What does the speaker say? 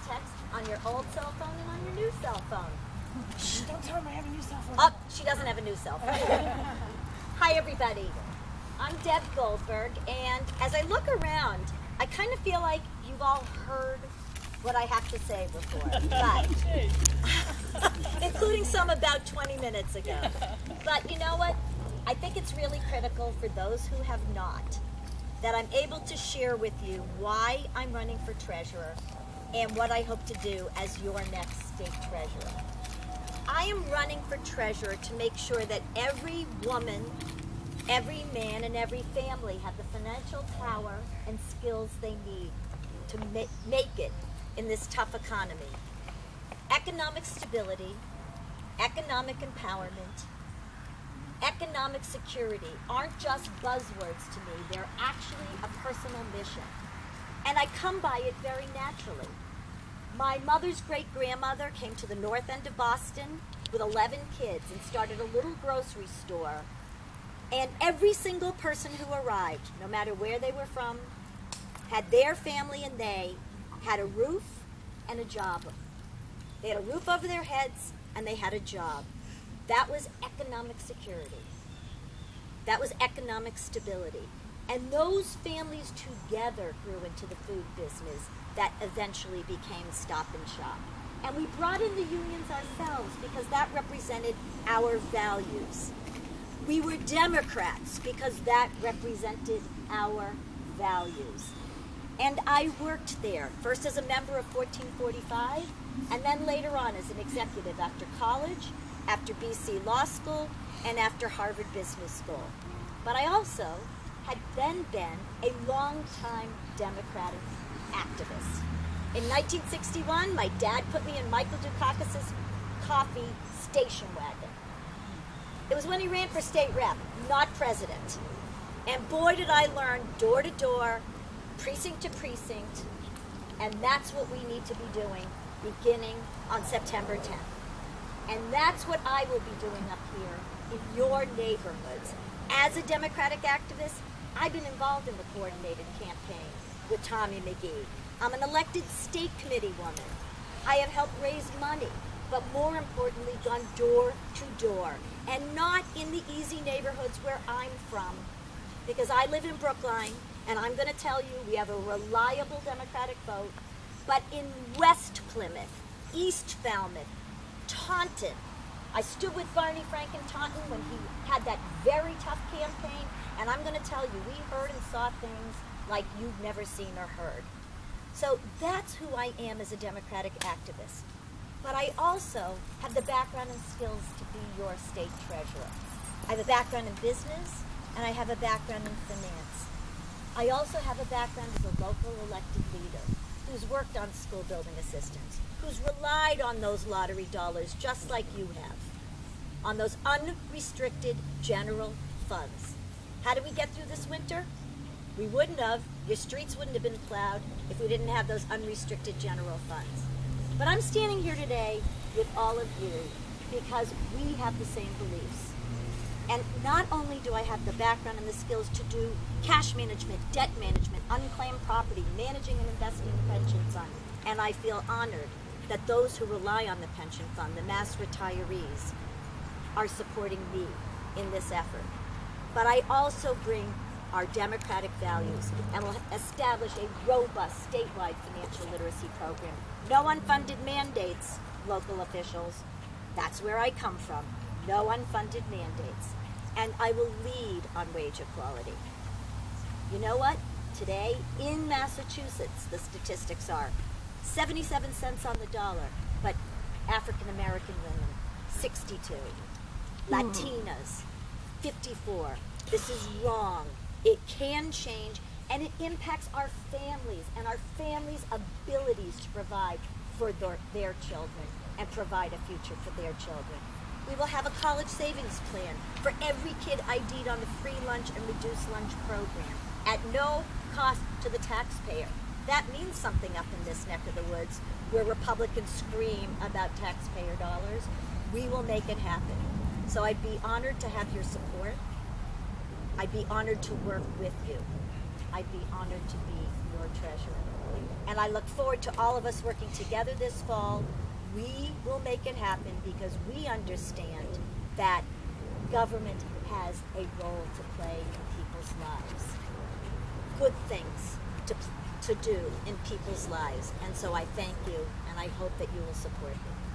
text on your old cell phone and on your new cell phone. Shh, don't tell them I have a new cell phone. Oh, she doesn't have a new cell phone. Hi, everybody. I'm Deb Goldberg, and as I look around, I kind of feel like you've all heard what I have to say before, but including some about 20 minutes ago. But you know what? I think it's really critical for those who have not that I'm able to share with you why I'm running for treasurer and what I hope to do as your next state treasurer. I am running for treasurer to make sure that every woman, every man, and every family have the financial power and skills they need to make it in this tough economy. Economic stability, economic empowerment, economic security aren't just buzzwords to me. They're actually a personal mission. And I come by it very naturally. My mother's great-grandmother came to the north end of Boston with 11 kids and started a little grocery store. And every single person who arrived, no matter where they were from, had their family and they had a roof and a job. They had a roof over their heads and they had a job. That was economic security. That was economic stability. And those families together grew into the food business that eventually became Stop and Shop. And we brought in the unions ourselves because that represented our values. We were Democrats because that represented our values. And I worked there, first as a member of 1445, and then later on as an executive after college, after BC Law School, and after Harvard Business School. But I also had then been a long-time Democratic activist. In 1961, my dad put me in Michael Dukakis's coffee station wagon. It was when he ran for state rep, not president. And boy, did I learn door to door, precinct to precinct, and that's what we need to be doing beginning on September 10th. And that's what I will be doing up here in your neighborhoods. As a Democratic activist, I've been involved in the coordinated campaign with Tommy McGee. I'm an elected state committee woman. I have helped raise money, but more importantly, gone door to door, and not in the easy neighborhoods where I'm from, because I live in Brookline, and I'm going to tell you we have a reliable Democratic vote, but in West Plymouth, East Falmouth, Taunton, I stood with Barney Frank in Taunton when he had that very tough campaign, and I'm going to tell you, we heard and saw things like you've never seen or heard. So that's who I am as a Democratic activist. But I also have the background and skills to be your state treasurer. I have a background in business, and I have a background in finance. I also have a background as a local elected leader who's worked on school building assistance, who's relied on those lottery dollars just like you have, on those unrestricted general funds. How did we get through this winter? We wouldn't have. Your streets wouldn't have been plowed if we didn't have those unrestricted general funds. But I'm standing here today with all of you because we have the same beliefs. And not only do I have the background and the skills to do cash management, debt management, unclaimed property, managing and investing in the pension fund, and I feel honored that those who rely on the pension fund, the mass retirees, are supporting me in this effort. But I also bring our democratic values and will establish a robust statewide financial literacy program. No unfunded mandates, local officials. That's where I come from. No unfunded mandates. And I will lead on wage equality. You know what? Today in Massachusetts, the statistics are 77 cents on the dollar, but African American women, 62. Latinas, 54. This is wrong. It can change, and it impacts our families and our families' abilities to provide for their children and provide a future for their children. We will have a college savings plan for every kid ID'd on the free lunch and reduced lunch program at no cost to the taxpayer. That means something up in this neck of the woods where Republicans scream about taxpayer dollars. We will make it happen. So I'd be honored to have your support. I'd be honored to work with you. I'd be honored to be your treasurer. And And I look forward to all of us working together this fall. We will make it happen because we understand that government has a role to play in people's lives. Good things to do in people's lives. And so I thank you, and I hope that you will support me.